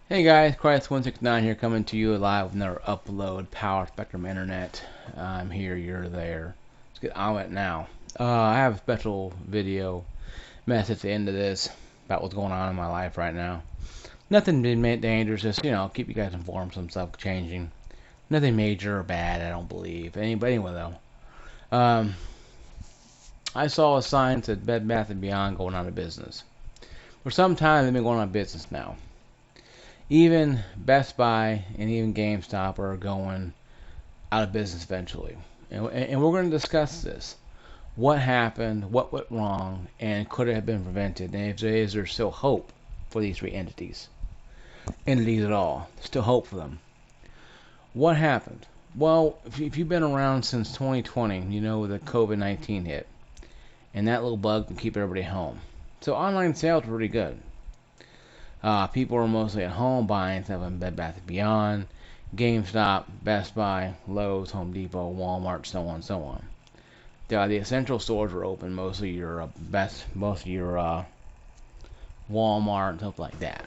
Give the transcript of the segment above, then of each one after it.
Hey guys, Christ169 here coming to you live with another upload, Power Spectrum Internet. I'm here, you're there. Let's get on it now. I have a special video message at the end of this about what's going on in my life right now. Nothing been made dangerous, just, keep you guys informed, some stuff changing. Nothing major or bad, I don't believe. Anyway though, I saw a sign that said Bed Bath & Beyond going out of business. For some time they've been going out of business now. Even Best Buy and even GameStop are going out of business eventually. And we're going to discuss this. What happened, what went wrong, and could it have been prevented? And is there still hope for these three entities? Entities at all. Still hope for them. What happened? Well, if you've been around since 2020, you know the COVID-19 hit. And that little bug can keep everybody home. So online sales were really good. People are mostly at home buying stuff on Bed Bath & Beyond, GameStop, Best Buy, Lowe's, Home Depot, Walmart, so on and so on. The essential stores were open, mostly your most of your Walmart and stuff like that.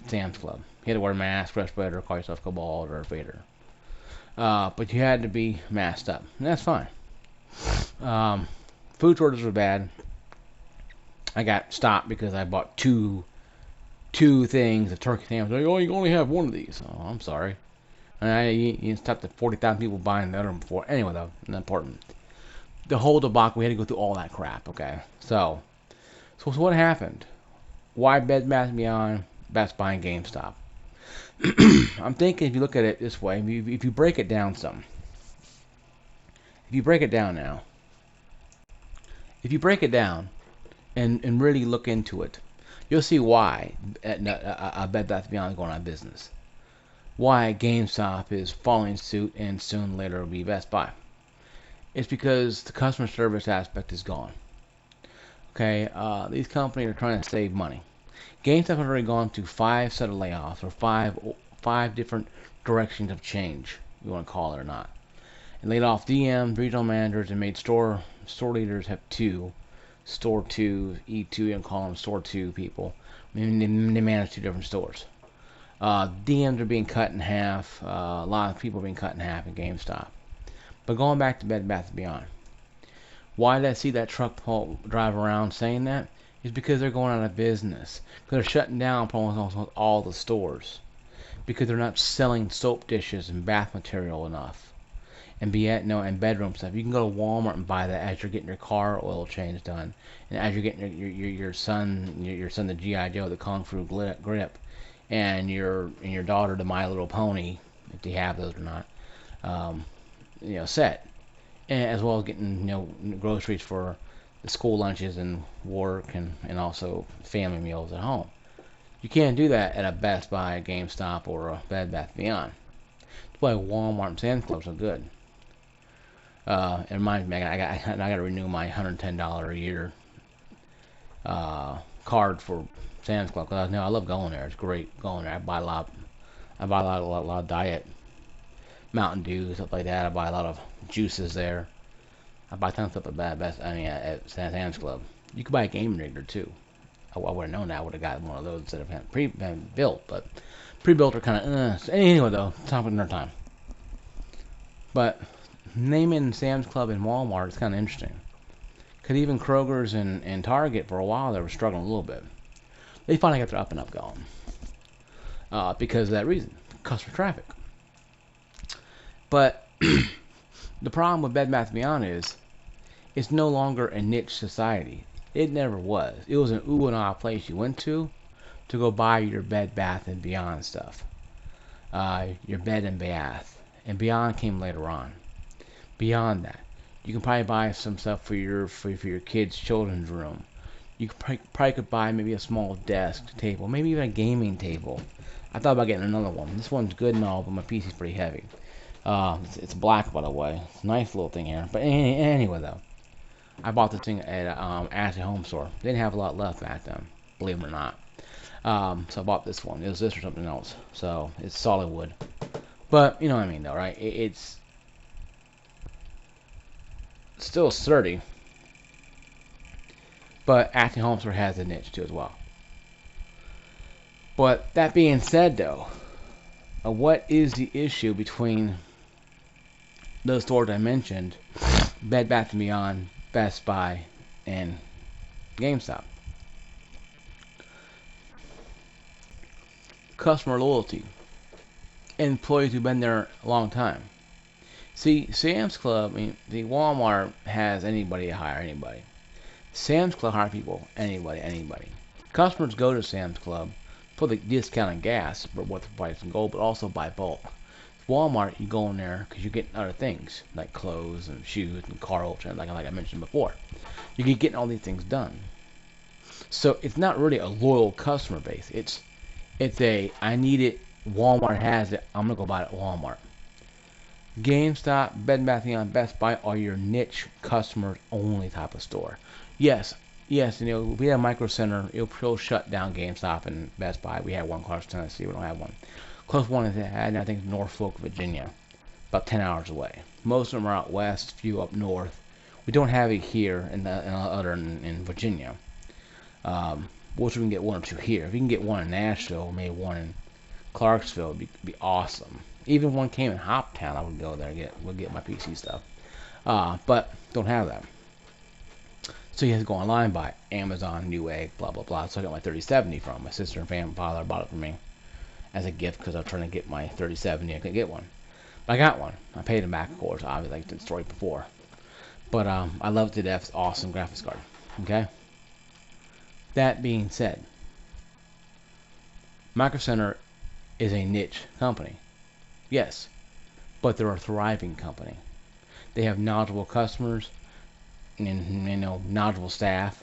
Sam's Club. You had to wear a mask, respirator, call yourself Cobalt or Vader. But you had to be masked up, and that's fine. Food shortages were bad. I got stopped because I bought two things of turkey sandwich. Oh, you can only have one of these. Oh, I'm sorry. And you stopped at 40,000 people buying the other one before. Anyway, though, not important. The whole debacle, we had to go through all that crap. Okay, so what happened? Why Bed Bath & Beyond, Best Buy, and GameStop? I'm thinking if you look at it this way, if you break it down some, if you break it down now, if you break it down and really look into it, you'll see why Bed Bath & Beyond is going out of business. Why GameStop is following suit and soon later will be Best Buy. It's because the customer service aspect is gone. Okay, these companies are trying to save money. GameStop has already gone through 5 set of layoffs or five different directions of change, you want to call it or not. And laid off DMs, regional managers, and made store leaders have store 2, E2, you can call them store 2 people. I mean, they manage 2 different stores. DMs are being cut in half. A lot of people are being cut in half at GameStop. But going back to Bed Bath & Beyond, why did I see that truck drive around saying that? Is because they're going out of business. Because they're shutting down almost all the stores. Because they're not selling soap dishes and bath material enough. And and bedroom stuff. You can go to Walmart and buy that as you're getting your car oil change done, and as you're getting your son the GI Joe, the Kung Fu grip, and your daughter the My Little Pony, if they have those or not, set, and as well as getting groceries for the school lunches and work and also family meals at home. You can't do that at a Best Buy, a GameStop, or a Bed Bath Beyond. That's why Walmart and Sam's Club are good. It reminds me, I got to renew my $110 a year card for Sam's Club because I love going there. It's great going there. I buy a lot of diet Mountain Dew, stuff like that. I buy a lot of juices there. I buy tons of stuff at Sam's Club. You could buy a game rig there too. I would have known that. I would have got one of those instead of been built, but pre-built are kind of anyway though. Top of another time. But naming Sam's Club and Walmart is kind of interesting. Because even Kroger's and Target, for a while, they were struggling a little bit. They finally got their up and up going. Because of that reason. Customer traffic. But the problem with Bed Bath & Beyond is it's no longer a niche society. It never was. It was an ooh and ah place you went to go buy your Bed Bath & Beyond stuff. Your bed and bath. And Beyond came later on. Beyond that, you can probably buy some stuff for your kids' children's room. You probably could buy maybe a small desk table, maybe even a gaming table. I thought about getting another one. This one's good and all, but my PC's pretty heavy. It's black, by the way. It's a nice little thing here. But anyway, though, I bought this thing at Ashley Home Store. They didn't have a lot left back then, believe it or not. So I bought this one. It was this or something else. So it's solid wood. But you know what I mean, though, right? It's still sturdy, but Ashley Home Store has a niche too as well. But that being said, though, what is the issue between those stores I mentioned, Bed Bath & Beyond, Best Buy, and GameStop? Customer loyalty. Employees who've been there a long time. See, Sam's Club, I mean, the Walmart has anybody hire anybody. Sam's Club hire people, anybody. Customers go to Sam's Club for the discount on gas, for what the price can go, but also buy bulk. Walmart, you go in there because you get other things like clothes and shoes and car oil, like I mentioned before. You can get all these things done. So it's not really a loyal customer base. It's a I need it. Walmart has it. I'm gonna go buy it at Walmart. GameStop, Bed Bath & Beyond, Best Buy are your niche customers only type of store. Yes, yes, we have Micro Center. It'll shut down GameStop and Best Buy. We had one across Tennessee. We don't have one. Close one is I think Norfolk, Virginia, about 10 hours away. Most of them are out west, few up north. We don't have it here in Virginia. Which we can get one or two here. If we can get one in Nashville, maybe one in Clarksville, would be awesome. Even if one came in Hoptown, I would go there and get my PC stuff. But don't have that. So you have to go online, buy Amazon, Newegg, blah blah blah. So I got my 3070 from my sister and father bought it for me as a gift because I was trying to get my 3070. I couldn't get one. But I got one. I paid him back, of course, obviously, like the story before. But I love it to death. It's awesome graphics card. Okay. That being said, Micro Center is a niche company. Yes, but they're a thriving company. They have knowledgeable customers and knowledgeable staff.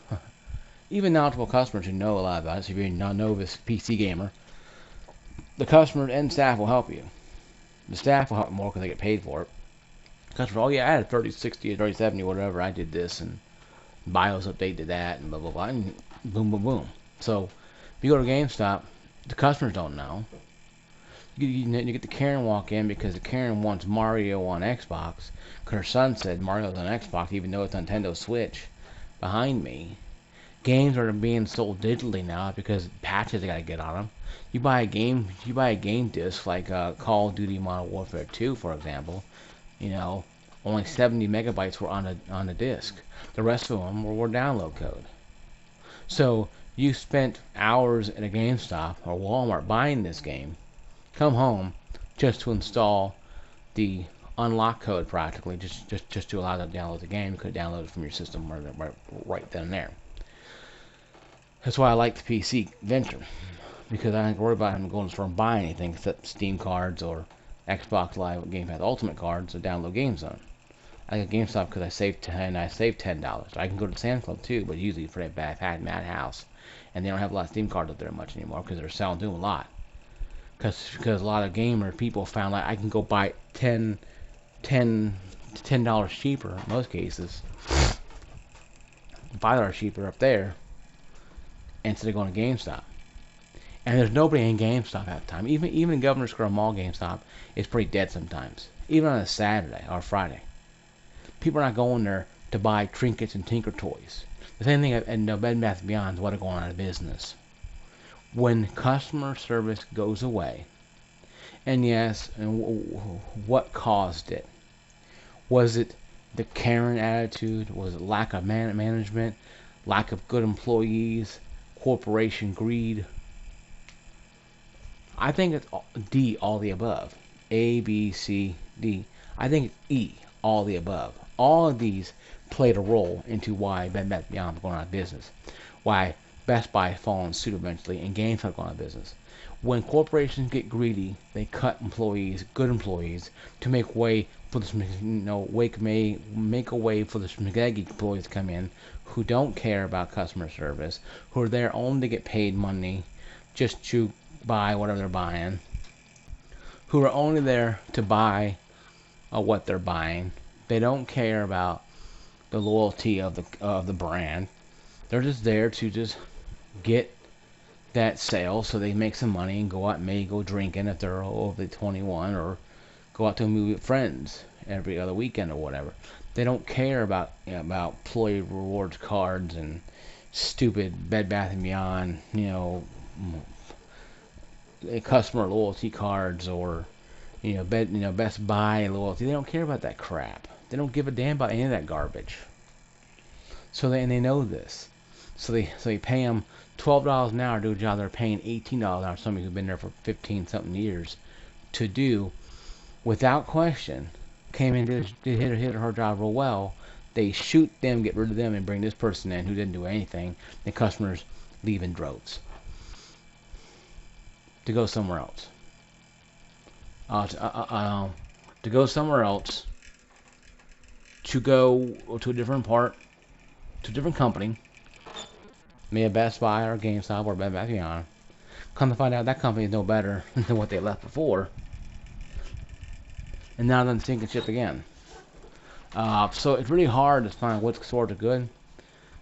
Even knowledgeable customers who know a lot about it. So if you're a novice PC gamer, the customers and staff will help you. The staff will help more because they get paid for it. Customers, oh yeah, I had a 3060 or 3070 or whatever. I did this and BIOS update did that and blah blah blah and boom boom boom. So if you go to GameStop, the customers don't know. You get the Karen walk in because the Karen wants Mario on Xbox because her son said Mario's on Xbox even though it's on Nintendo Switch behind me. Games are being sold digitally now because patches they gotta get on them. You buy a game disc like Call of Duty Modern Warfare 2, for example. Only 70 megabytes were on the disc. The rest of them were download code. So you spent hours at a GameStop or Walmart buying this game, come home just to install the unlock code practically, just to allow them to download the game. You could download it from your system right then and there. That's why I like the PC venture, because I don't have to worry about having to go to the store and buy anything except Steam cards or Xbox Live Game Pass Ultimate cards to download games on. I got GameStop because I saved $10. I can go to Sam's Club too, but usually for that bad madhouse, and they don't have a lot of Steam cards up there much anymore because they're selling doing a lot. Because a lot of gamer people found like I can go buy $10 cheaper in most cases, $5 cheaper up there instead of going to GameStop. And there's nobody in GameStop at the time. Even Governor Square Mall GameStop is pretty dead sometimes. Even on a Saturday or Friday. People are not going there to buy trinkets and tinker toys. The same thing at Bed Bath & Beyond is what are going out of business. When customer service goes away, and yes, what caused it? Was it the Karen attitude? Was it lack of management? Lack of good employees? Corporation greed? I think it's D, all the above. A, B, C, D. I think it's E, all the above. All of these played a role into why Bed Bath & Beyond is going out of business. Why Best Buy falling suit eventually and GameStop going out of business. When corporations get greedy, they cut employees, good employees, to make way for the make a way for the spaghetti employees to come in who don't care about customer service, who are there only to get paid money just to buy whatever they're buying, who are only there to buy what they're buying. They don't care about the loyalty of the brand. They're just there to just get that sale so they make some money and go out and maybe go drinking if they're over 21 or go out to a movie with friends every other weekend or whatever. They don't care about employee rewards cards and stupid Bed Bath & Beyond customer loyalty cards or Best Buy loyalty. They don't care about that crap. They don't give a damn about any of that garbage. And they know this. So they pay them $12 an hour to do a job they're paying $18 an hour. Somebody who's been there for 15 something years to do without question. Came in, did hit her job real well. They shoot them, get rid of them, and bring this person in who didn't do anything. The customers leave in droves to go somewhere else. To go somewhere else, to go to a different part, to a different company, maybe a Best Buy or GameStop or Bed Bath & Beyond. Come to find out that company is no better than what they left before, and now they're sinking ship again. So it's really hard to find which stores are good.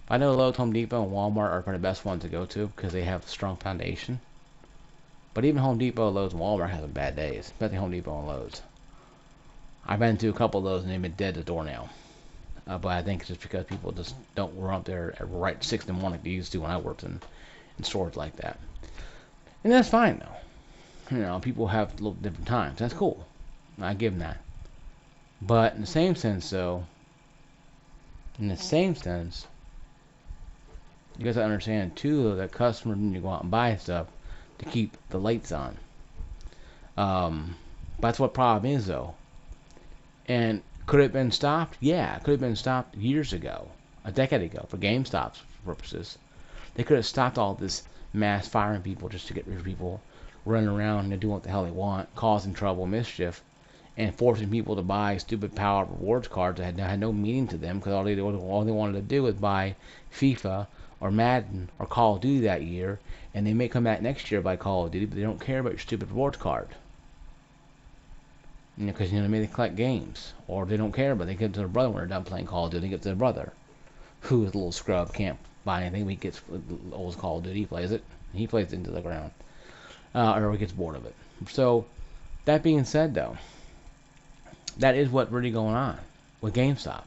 I know Lowe's, Home Depot, and Walmart are probably the best ones to go to because they have a strong foundation. But even Home Depot, Lowe's, and Walmart have some bad days, especially Home Depot and Lowe's. I've been to a couple of those and they've been dead to the door now. But I think it's just because people just don't run up there at right 6 in the morning like they used to when I worked in stores like that. And that's fine though. People have little different times. That's cool. I give them that. But in the same sense though, you guys gotta understand too though that customers need to go out and buy stuff to keep the lights on. That's what problem is though. And could it have been stopped? Yeah, it could have been stopped years ago, a decade ago, for GameStop's purposes. They could have stopped all this mass firing people just to get rid of people running around and doing what the hell they want, causing trouble, mischief, and forcing people to buy stupid power rewards cards that had no meaning to them because all they wanted to do was buy FIFA or Madden or Call of Duty that year, and they may come back next year by Call of Duty, but they don't care about your stupid rewards card. Because maybe they collect games, or they don't care, but they give it to their brother when they're done playing Call of Duty. They give it to their brother, who is a little scrub, can't buy anything. He gets old Call of Duty, he plays it. He plays it into the ground, or he gets bored of it. So, that being said, though, that is what's really going on with GameStop.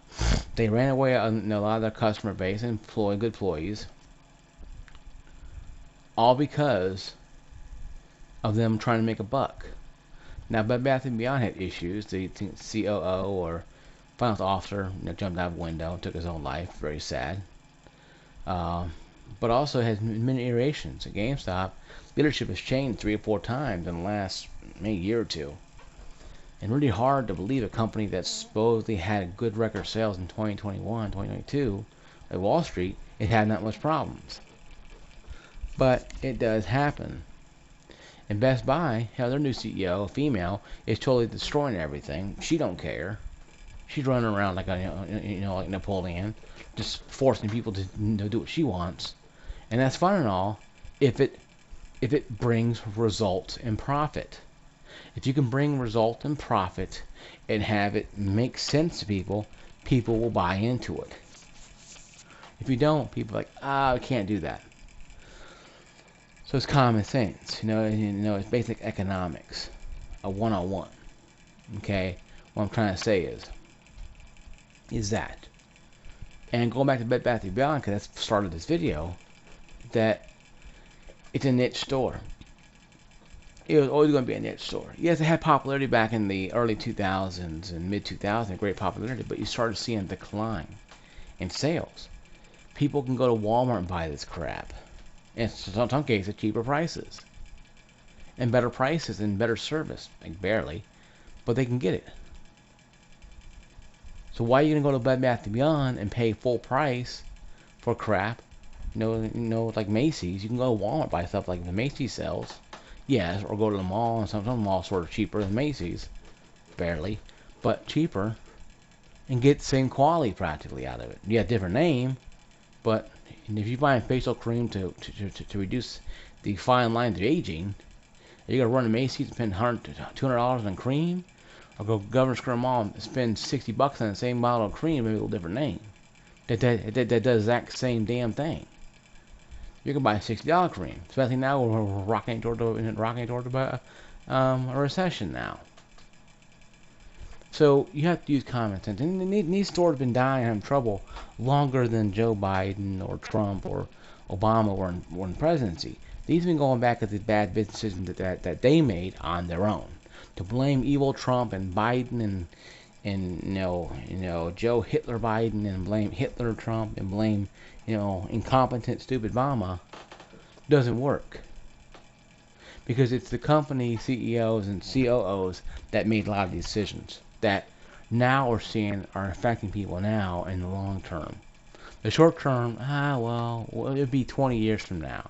They ran away a lot of their customer base and good employees, all because of them trying to make a buck. Now, Bed Bath & Beyond had issues. The COO or finance officer jumped out of a window and took his own life. Very sad. But also has many iterations. At GameStop, leadership has changed 3 or 4 times in the last maybe year or two. And really hard to believe a company that supposedly had good record sales in 2021, 2022 at Wall Street, it had not much problems. But it does happen. And Best Buy, their new CEO, a female, is totally destroying everything. She don't care. She's running around like like Napoleon, just forcing people to do what she wants. And that's fine and all, if it brings results and profit. If you can bring result and profit and have it make sense to people, people will buy into it. If you don't, people are like, I can't do that. So it's common sense, it's basic economics, a 101. Okay, what I'm trying to say is that, and going back to Bed Bath & Beyond, because that's started this video, that it's a niche store. It was always going to be a niche store. Yes, it had popularity back in the early 2000s and mid 2000s, great popularity, but you started seeing a decline in sales. People can go to Walmart and buy this crap. And in some cases, cheaper prices. And better prices and better service. Like barely. But they can get it. So why are you going to go to Bed Bath & Beyond and pay full price for crap? Like Macy's. You can go to Walmart and buy stuff like the Macy's sells. Yes, or go to the mall. And some malls sort of cheaper than Macy's. Barely. But cheaper. And get the same quality practically out of it. You have a different name. But if you buy a facial cream to reduce the fine lines of aging, are you going to run to Macy's and spend $200 on cream? Or go to Governor Square Mall and spend $60 on the same bottle of cream, maybe a little different name. That does the exact same damn thing. You can buy a $60 cream, especially now we're rocking toward a recession now. So you have to use common sense. And these stores have been dying and having trouble longer than Joe Biden or Trump or Obama were in presidency. These have been going back at the bad business decisions that they made on their own. To blame evil Trump and Biden and Joe Hitler Biden and blame Hitler Trump and blame incompetent stupid Obama doesn't work, because it's the company CEOs and COOs that made a lot of these decisions that now we're seeing are affecting people now in the long term. The short term, well, it'll be 20 years from now.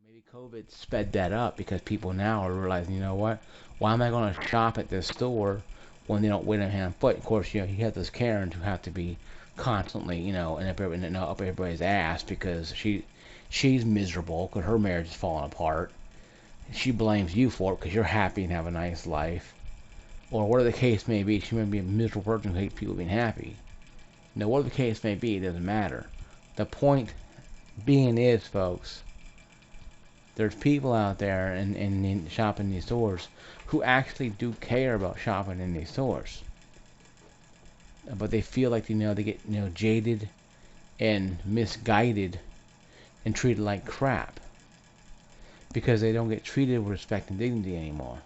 Maybe COVID sped that up because people now are realizing, you know what? Why am I going to shop at this store when they don't wait on hand and foot? Of course, you have those Karens who have to be constantly, up everybody's ass because she's miserable because her marriage is falling apart. She blames you for it because you're happy and have a nice life, or whatever the case may be. She may be a miserable person who hates people being happy. Whatever the case may be, it doesn't matter. The point being is, folks, there's people out there in shopping in these stores who actually do care about shopping in these stores, but they feel like they get jaded and misguided and treated like crap because they don't get treated with respect and dignity anymore.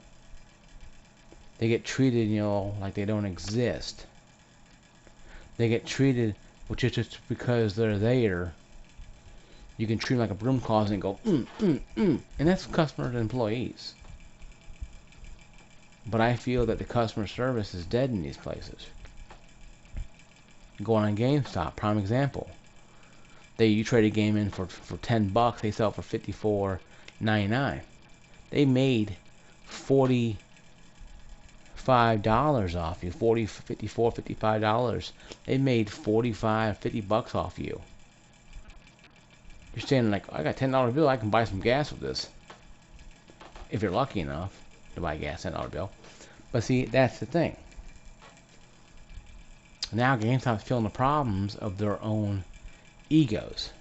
They get treated, like they don't exist. They get treated, which is just because they're there. You can treat them like a broom closet and go, and that's customers and employees. But I feel that the customer service is dead in these places. Going on GameStop, prime example. You trade a game in for $10, they sell it for $54.99. They made $45 off you. $55. They made $45-$50 off you. You're saying, like, I got a $10 bill, I can buy some gas with this. If you're lucky enough to buy gas, $10 bill. But see, that's the thing. Now GameStop's feeling the problems of their own egos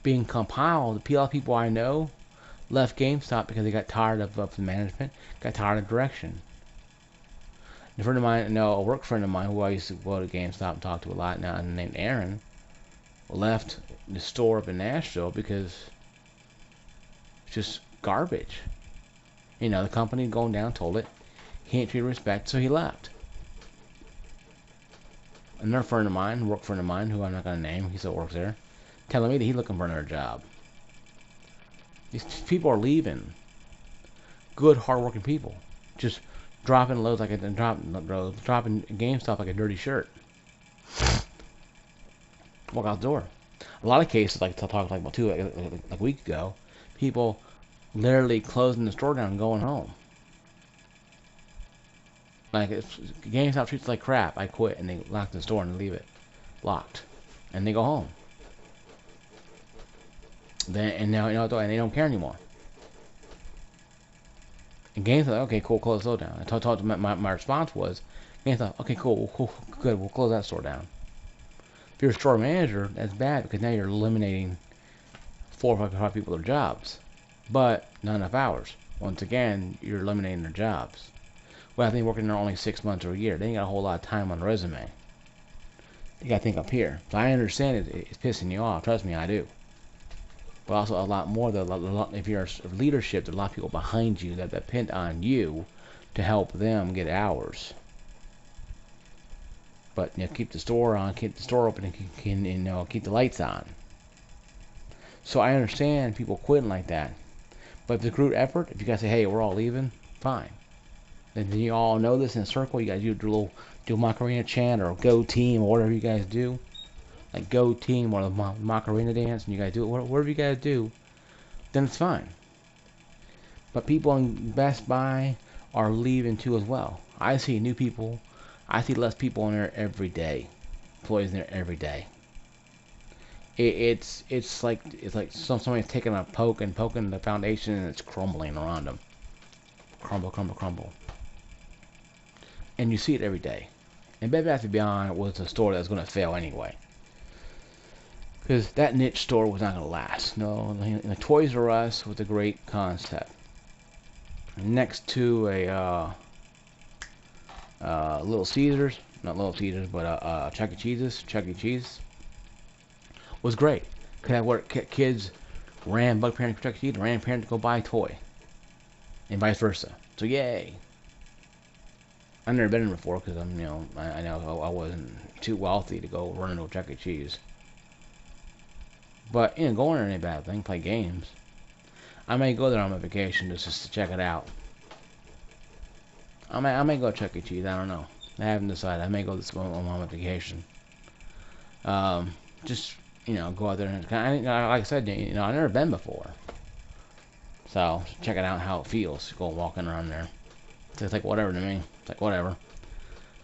being compiled. A lot of people I know left GameStop because they got tired of the management, got tired of direction. A friend of mine, a work friend of mine who I used to go to GameStop and talk to a lot now, named Aaron, left the store up in Nashville because it's just garbage. The company going down told it he ain't treated respect, so he left. Another friend of mine, work friend of mine, who I'm not going to name, he still works there, telling me that he's looking for another job. These people are leaving. Good, hard-working people, just dropping loads like dropping GameStop like a dirty shirt. Walk out the door. A lot of cases, like I talked about too, like a week ago, people literally closing the store down and going home. Like, GameStop treats it like crap, I quit, and they lock the store and leave it locked, and they go home. And now and they don't care anymore. And GameStop, okay, cool, close the store down. I told my response was, GameStop, okay, cool, good, we'll close that store down. If you're a store manager, that's bad because now you're eliminating 4 or 5 people their jobs, but not enough hours. Once again, you're eliminating their jobs. Well, I think working there only 6 months or a year. They ain't got a whole lot of time on the resume. You gotta think up here. So I understand it's pissing you off. Trust me, I do. But also a lot more. If you're leadership, there's a lot of people behind you that depend on you to help them get hours. But keep the store on, keep the store open, and keep the lights on. So I understand people quitting like that. But if it's a group effort, if you guys say, hey, we're all leaving, fine. And then you all know this in a circle. You guys do Macarena chant or Go Team or whatever you guys do. Like Go Team or the Macarena dance, and you guys do it, whatever you guys do, then it's fine. But people in Best Buy are leaving too as well. I see new people. I see less people in there every day. Employees in there every day. It's like somebody's taking a poke and poking the foundation and it's crumbling around them. Crumble, crumble, crumble. And you see it every day. And Bed Bath & Beyond was a store that was going to fail anyway. Because that niche store was not going to last. No, the Toys R Us was a great concept. Next to a Little Caesars, not Little Caesars, but Chuck E. Cheese was great. Because where kids Bug parent to Chuck E. Cheese, the ran parent to go buy a toy, and vice versa. So yay! I've never been in before because I know I wasn't too wealthy to go run into Chuck E. Cheese. But going there ain't a bad thing. Play games. I may go there on my vacation just to check it out. I may go to Chuck E. Cheese. I don't know. I haven't decided. I may go this one on my vacation. Just go out there and like I said, I've never been before, so check it out how it feels. Go walking around there. It's like whatever to me. It's like whatever.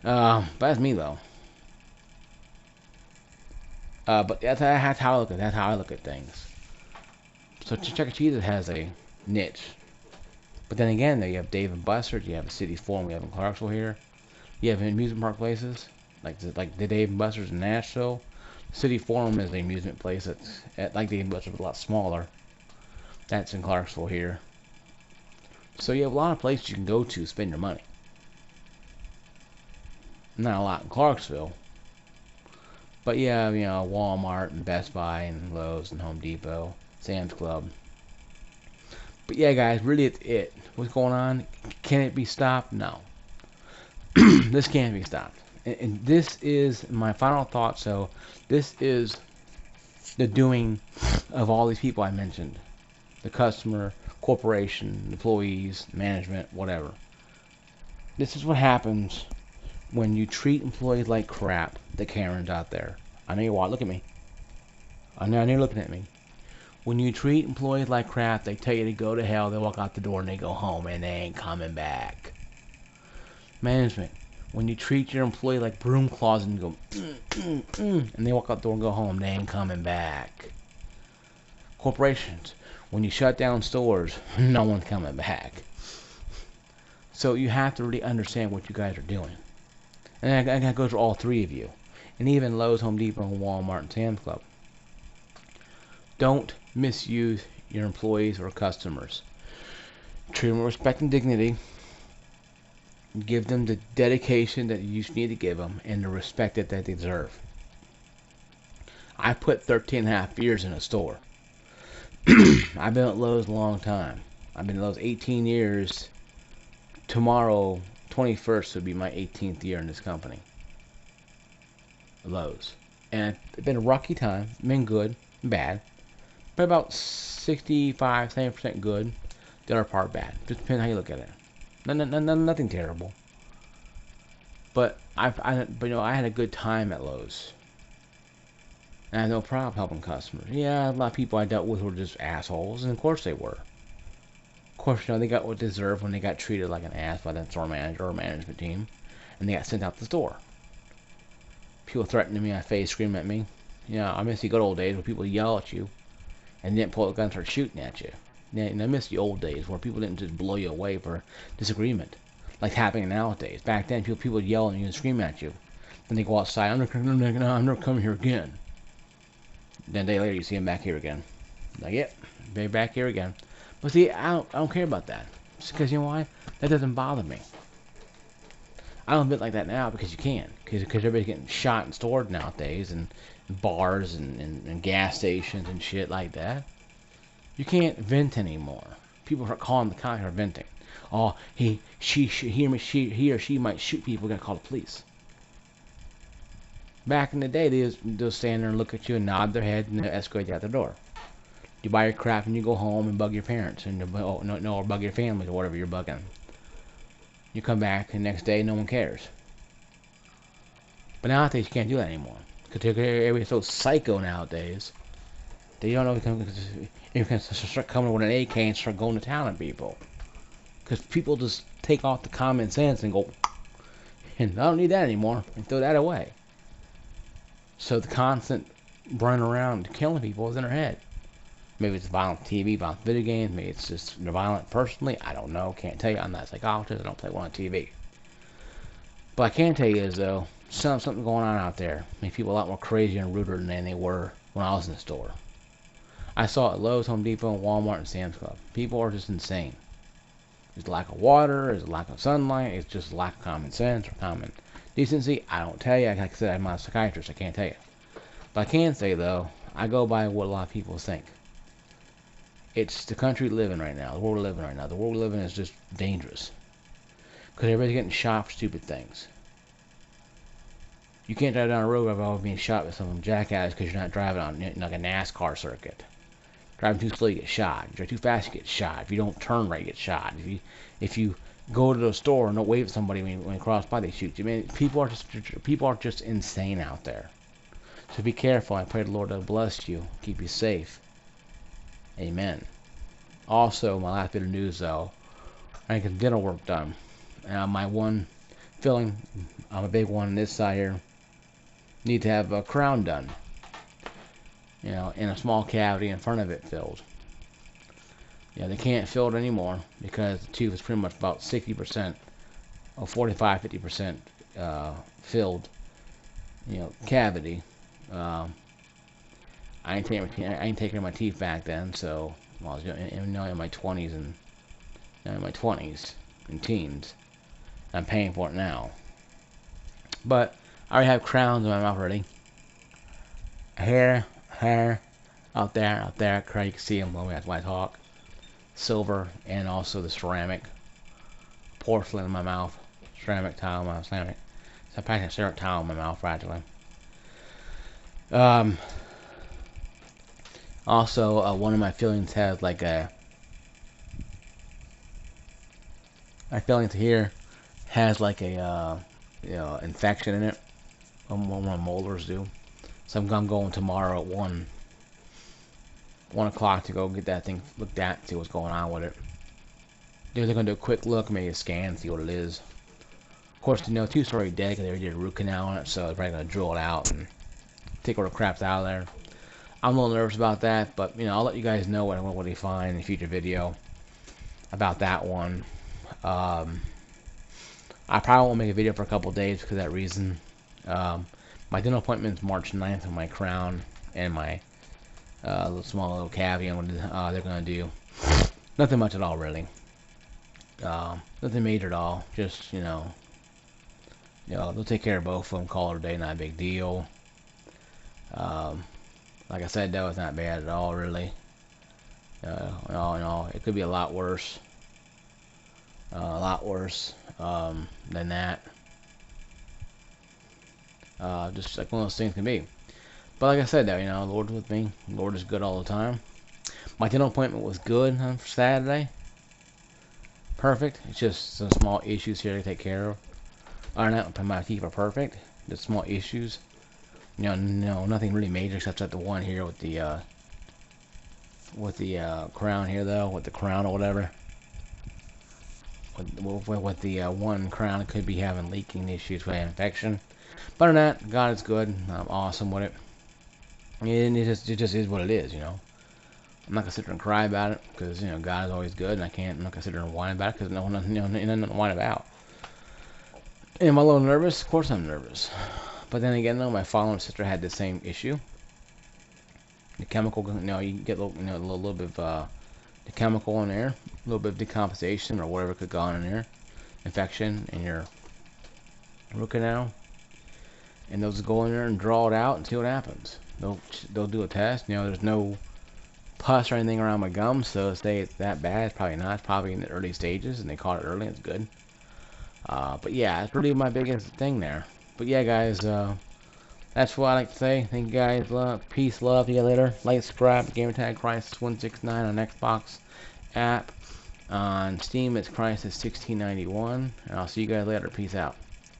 But that's me though. But that's how I look at that's how I look at things. So Chuck E. Cheese has a niche, but then again, you have Dave and Buster's, you have a City Forum, we have in Clarksville here. You have amusement park places like the Dave and Buster's in Nashville. City Forum is an amusement place that's like Dave and Buster's, but a lot smaller. That's in Clarksville here. So you have a lot of places you can go to spend your money. Not a lot in Clarksville, but you have Walmart and Best Buy and Lowe's and Home Depot, Sam's Club. But yeah, guys, really it's it. What's going on? Can it be stopped? No. This can't be stopped. And this is my final thought. So this is the doing of all these people I mentioned. The customer, corporation, employees, management, whatever. This is what happens when you treat employees like crap. The Karens out there. I know you're watching. Look at me. I know you're looking at me. When you treat employees like crap, they tell you to go to hell, they walk out the door and they go home and they ain't coming back. Management. When you treat your employee like broom claws and go and they walk out the door and go home, they ain't coming back. Corporations. When you shut down stores, no one's coming back. So you have to really understand what you guys are doing. And I gotta go through all three of you. And even Lowe's, Home Depot, and Walmart, and Sam's Club. Don't misuse your employees or customers. Treat them with respect and dignity. Give them the dedication that you need to give them and the respect that they deserve. I put 13.5 years in a store. I've been at Lowe's a long time. I've been at Lowe's 18 years. Tomorrow, 21st, would be my 18th year in this company. Lowe's. And it's been a rocky time. Been good, bad. But about 65, 70% good. The other part bad. Just depends how you look at it. Nothing terrible. But I had a good time at Lowe's. And I had no problem helping customers. Yeah, a lot of people I dealt with were just assholes, and of course they were. Of course, they got what they deserved when they got treated like an ass by the store manager or management team, and they got sent out the store. People threatening me on my face, screaming at me. I miss the good old days where people yell at you and then pull a gun and start shooting at you. And I miss the old days where people didn't just blow you away for disagreement, like happening nowadays. Back then, people would yell at you and scream at you. Then they go outside. I'm never coming here again. Then a day later, you see them back here again. Like, yep, they're back here again. But see, I don't care about that. Just because, you know why? That doesn't bother me. I don't admit like that now because you can. Because everybody's getting shot and stored nowadays, and bars and gas stations and shit like that. You can't vent anymore. People start calling the cops for venting. Oh, he or she might shoot people. We're gonna call the police. Back in the day, they'll stand there and look at you and nod their head and they'll escort you out the door. You buy your crap and you go home and bug your parents and or bug your family or whatever you're bugging. You come back and the next day no one cares. But nowadays you can't do that anymore because everybody's so psycho nowadays. They don't know if you can start coming with an AK and start going to town on people. Because people just take off the common sense and go, and I don't need that anymore, and throw that away. So the constant running around killing people is in their head. Maybe it's violent TV, violent video games, maybe it's just violent personally. I don't know, can't tell you. I'm not a psychologist, I don't play one on TV. But I can tell you is though, something going on out there. Make people a lot more crazy and ruder than they were when I was in the store. I saw it at Lowe's, Home Depot, Walmart, and Sam's Club. People are just insane. There's a lack of water, there's a lack of sunlight, it's just a lack of common sense or common decency. I don't tell you. Like I said, I'm not a psychiatrist, I can't tell you. But I can say, though, I go by what a lot of people think. It's the country we live in right now, the world we live in right now. The world we live in is just dangerous. Because everybody's getting shot for stupid things. You can't drive down the road without being shot by some jackass because you're not driving on like a NASCAR circuit. Driving too slow, you get shot. If you drive too fast, you get shot. If you don't turn right, you get shot. If you go to the store and don't wave at somebody when you cross by, they shoot you. I mean, people are just insane out there. So be careful. I pray the Lord to bless you, keep you safe. Amen. Also, my last bit of news though, I get dental work done. My one filling, I'm a big one on this side here. Need to have a crown done. You know, in a small cavity in front of it filled. Yeah, they can't fill it anymore because the tooth is pretty much about 60% or 45-50% filled. You know, cavity. I ain't taking my teeth back then, so well, I was in my 20s and teens. I'm paying for it now. But I already have crowns in my mouth already. Hair out there. You can see them when I talk. Silver and also the ceramic porcelain in my mouth. Ceramic tile in my mouth. So I'm packing a ceramic tile in my mouth practically. Also, one of my fillings has like my fillings here has like a infection in it. One of my molars do. So I'm going tomorrow at 1 o'clock to go get that thing looked at, see what's going on with it. They're gonna do a quick look, maybe a scan, see what it is. Of course, you know, tooth's already dead because they already did a root canal on it, so they're probably gonna drill it out and take all the craps out of there. I'm a little nervous about that, but you know, I'll let you guys know what they find in a future video about that one. I probably won't make a video for a couple days because of that reason. My dental appointment is March 9th on my crown and my little cavity. They're gonna do nothing much at all, really. Nothing major at all. Just they'll take care of both of them. Call it a day, not a big deal. Like I said, though, it's not bad at all, really. It could be a lot worse. Than that. Just like one of those things can be. But like I said, though, the Lord's with me. The Lord is good all the time. My dental appointment was good on Saturday. Perfect. It's just some small issues here to take care of. Other than that, my teeth are perfect. Just small issues. Nothing really major except that the one here with the crown here, though, with the crown or whatever. With the one crown, it could be having leaking issues with an infection. But other than that, God is good. I'm awesome with it. And it just is what it is, I'm not gonna sit there and cry about it because God is always good, and I'm not gonna sit there and whine about it because nothing to whine about. Am I a little nervous? Of course I'm nervous. But then again, though, my father and sister had the same issue. The chemical, you get a little bit of the chemical in there, a little bit of decomposition or whatever could go on in there, infection in your root canal, and they'll just go in there and draw it out and see what happens. They'll do a test. There's no pus or anything around my gums, so say it's that bad. It's probably not. It's probably in the early stages, and they caught it early. It's good. But yeah, it's really my biggest thing there. But yeah, guys, that's what I like to say. Thank you guys. Peace, love. See you later. Like, subscribe. Gamertag Crisis169 on Xbox app. On Steam, it's Crisis1691. And I'll see you guys later. Peace out.